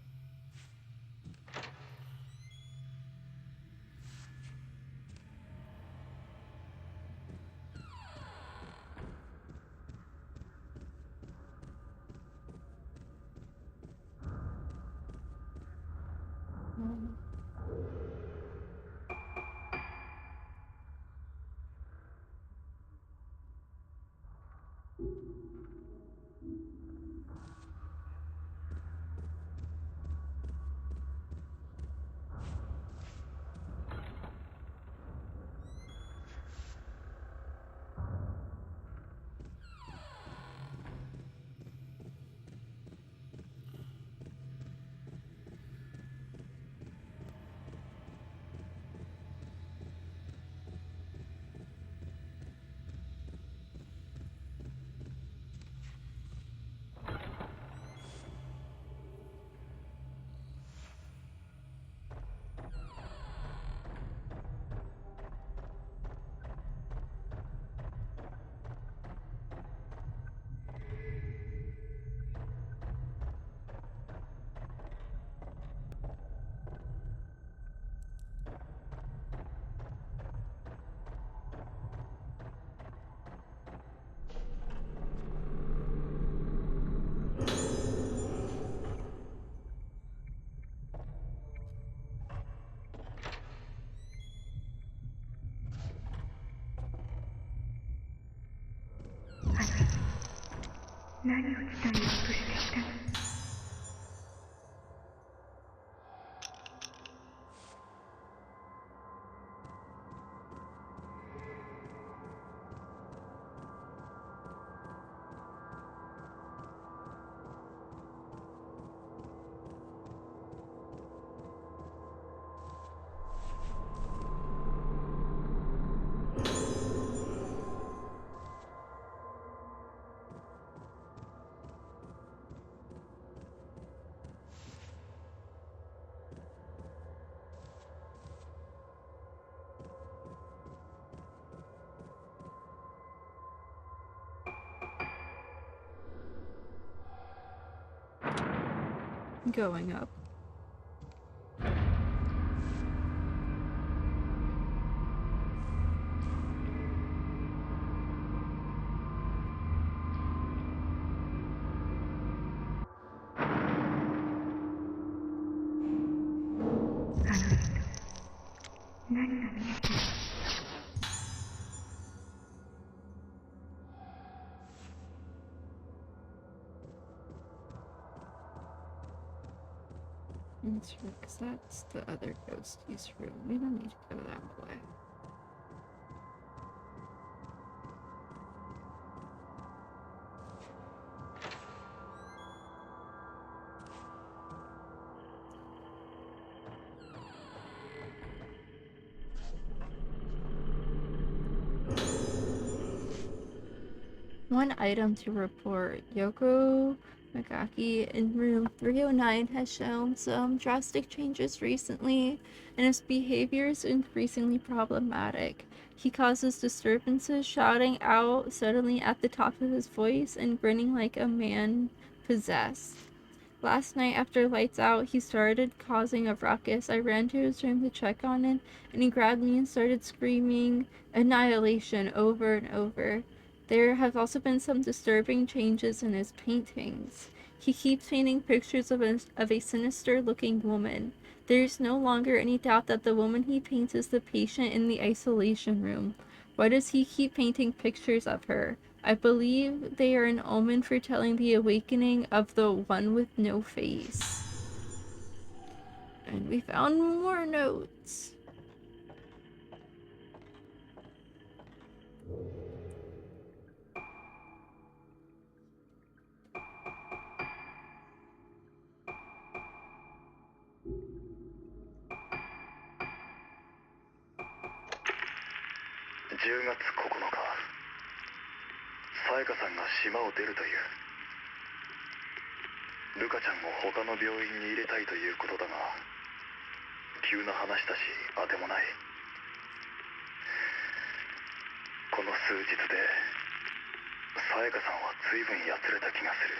Going up. That's right, because that's the other Ghostie's room. We don't need to go that way. One item to report. Yoko Megaki in room 309 has shown some drastic changes recently, and his behavior is increasingly problematic. He causes disturbances, shouting out suddenly at the top of his voice and grinning like a man possessed. Last night, after lights out, he started causing a ruckus. I ran to his room to check on him, and he grabbed me and started screaming annihilation over and over. There have also been some disturbing changes in his paintings. He keeps painting pictures of a sinister looking woman. There is no longer any doubt that the woman he paints is the patient in the isolation room. Why does he keep painting pictures of her? I believe they are an omen for telling the awakening of the one with no face. And we found more notes.10月9日、さやかさんが島を出るという。ルカちゃんを他の病院に入れたいということだが、急な話だし当てもない。この数日でさやかさんは随分やつれた気がする。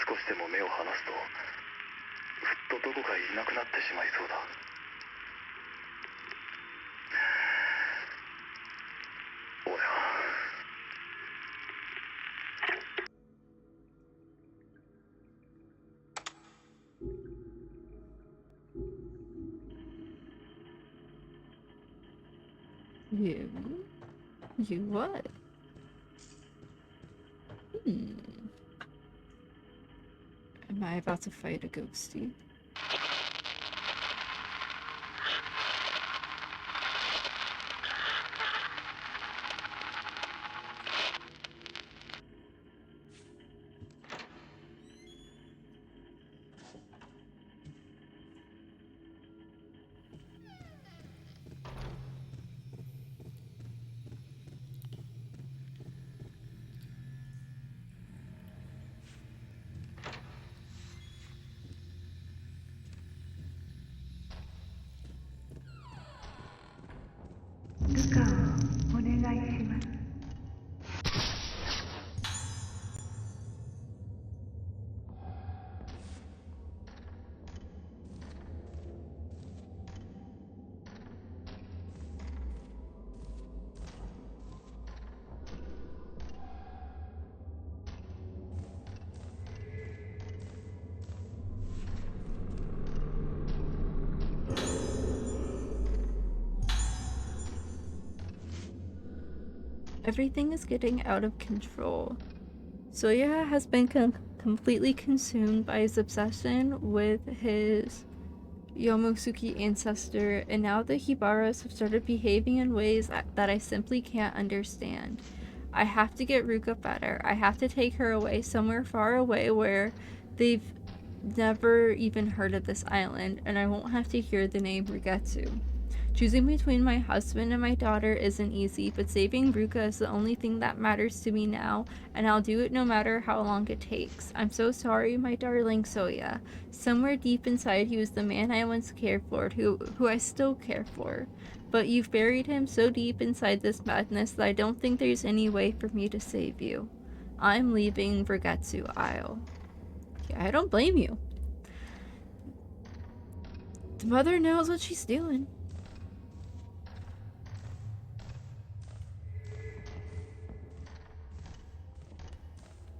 少しでも目を離すとふっとどこかいなくなってしまいそうだ。俺はYou? You what? Am I about to fight a ghostie? Everything is getting out of control. Soya has been completely consumed by his obsession with his Yomosuke ancestor, and now the Hibaras have started behaving in ways that I simply can't understand. I have to get Ruka better. I have to take her away somewhere far away where they've never even heard of this island, and I won't have to hear the name Rugetsu. Choosing between my husband and my daughter isn't easy, but saving Ruka is the only thing that matters to me now, and I'll do it no matter how long it takes. I'm so sorry, my darling Soya. Somewhere deep inside, he was the man I once cared for, who I still care for. But you've buried him so deep inside this madness that I don't think there's any way for me to save you. I'm leaving Vergetsu Isle. Yeah, I don't blame you. The mother knows what she's doing.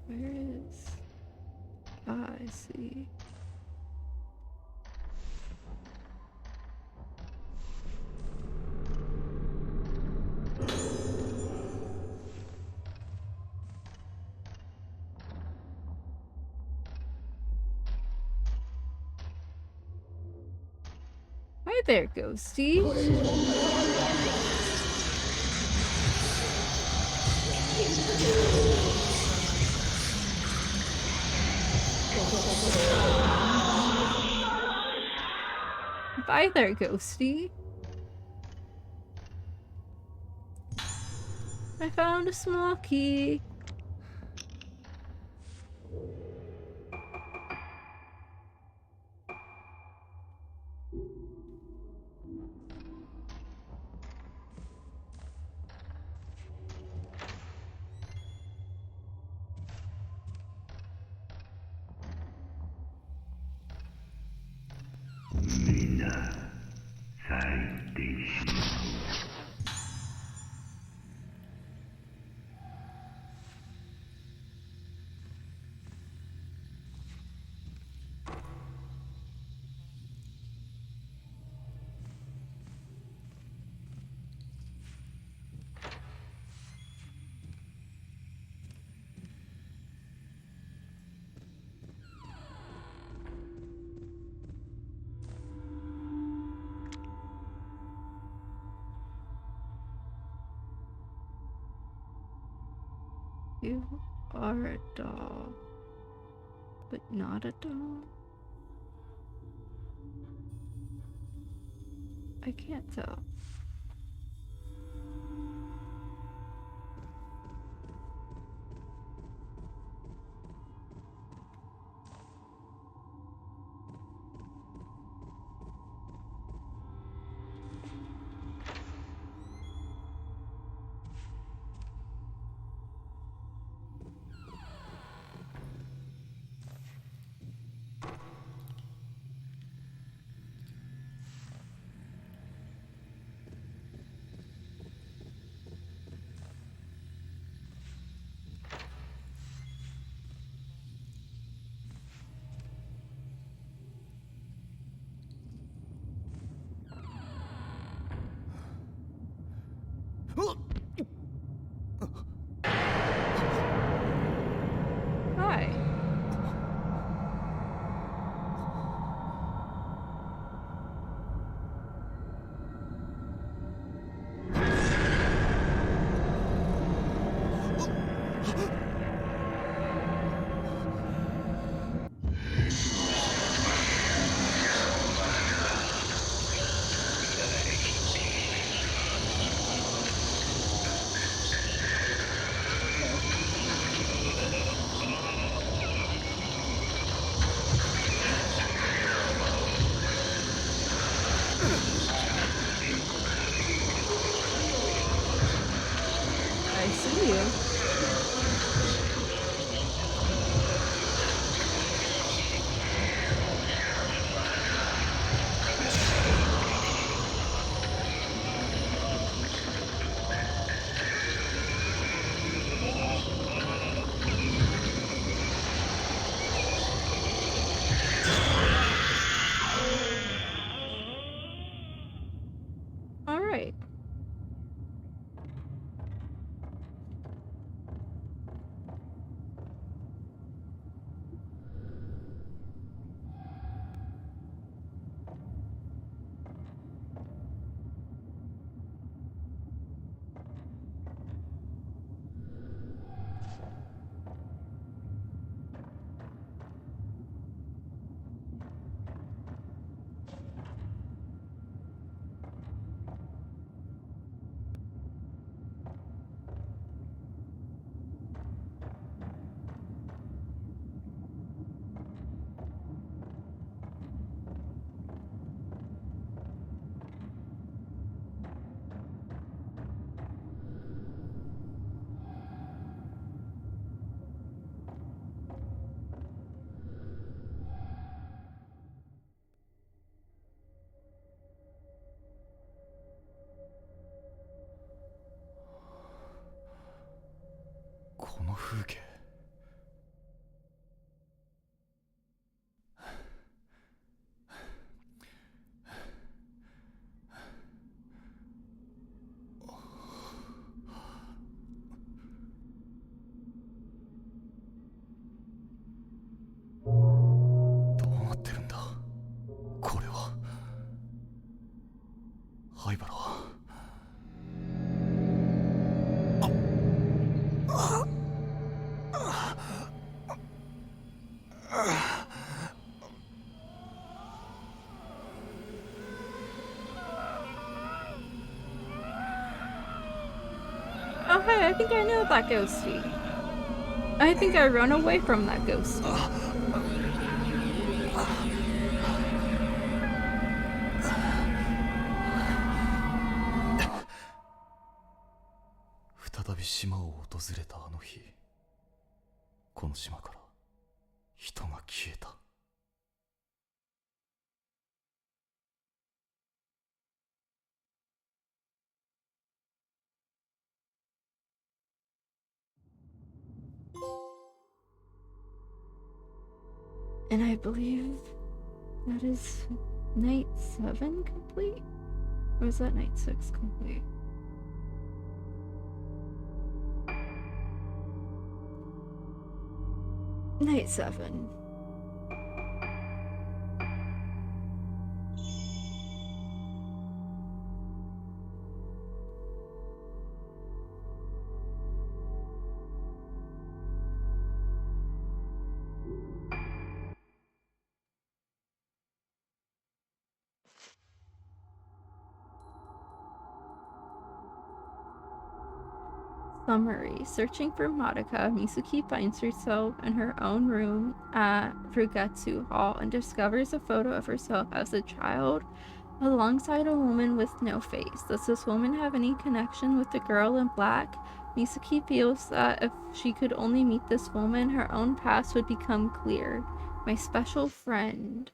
Where is... Ah, I see. Hi there, Ghostie. Bye there, Ghostie. I found a small key. You are a doll, but not a doll. I can't tell. の風景、どうなってるんだこれは。灰原はOh, hey, I think I know that ghostie. I think I run away from that ghostie. 再び島を訪れたあの日、この島から人が消えた。And I believe that is night 7 complete? Or is that night 6 complete? Night 7. Summary. Searching for Madoka, Misuki finds herself in her own room at Fugatsu Hall and discovers a photo of herself as a child alongside a woman with no face. Does this woman have any connection with the girl in black? Misuki feels that if she could only meet this woman, her own past would become clear. My special friend.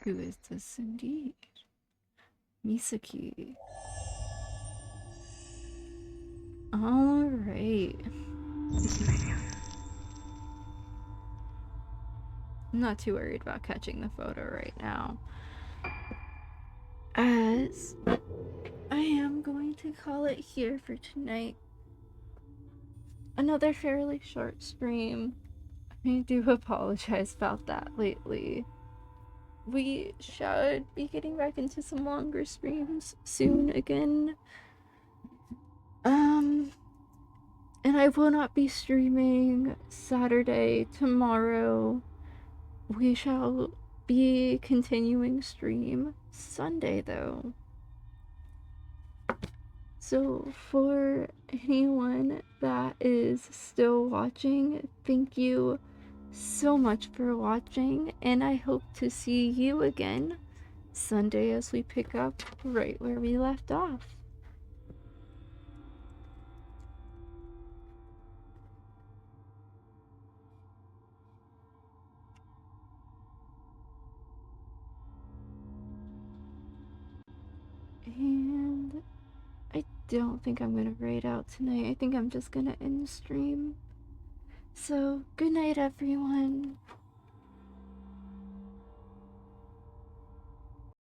Who is this indeed? Misaki. Alright. I'm not too worried about catching the photo right now, as I am going to call it here for tonight. Another fairly short stream. I do apologize about that lately. We should be getting back into some longer streams soon again. And I will not be streaming Saturday tomorrow. We shall be continuing stream Sunday though. So for anyone that is still watching, thank you so much for watching, and I hope to see you again Sunday as we pick up right where we left off. And I don't think I'm gonna raid out tonight. I think I'm just gonna end stream. So, good night, everyone.